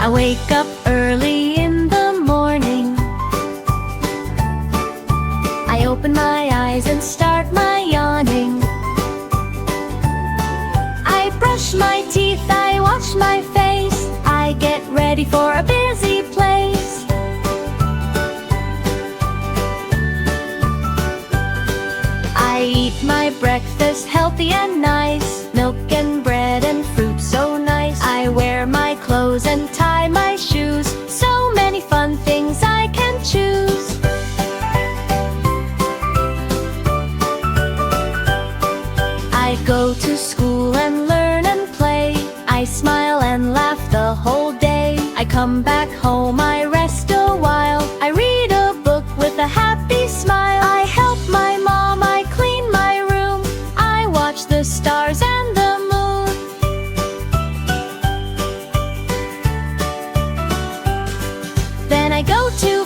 I wake up early in the morning. I open my eyes and start my yawning. I brush my teeth, I wash my face. I get ready for a busy place. I eat my breakfast healthy and nice. Milk and bread and fruit so nice. I wear my clothes and tie my shoes. So many fun things I can choose. I go to school and learn and play. I smile and laugh the whole day. I come back home, I rest a while. I read a book with a happy smile. I help my mom, I clean my room. I watch the stars and the moon. Then I go to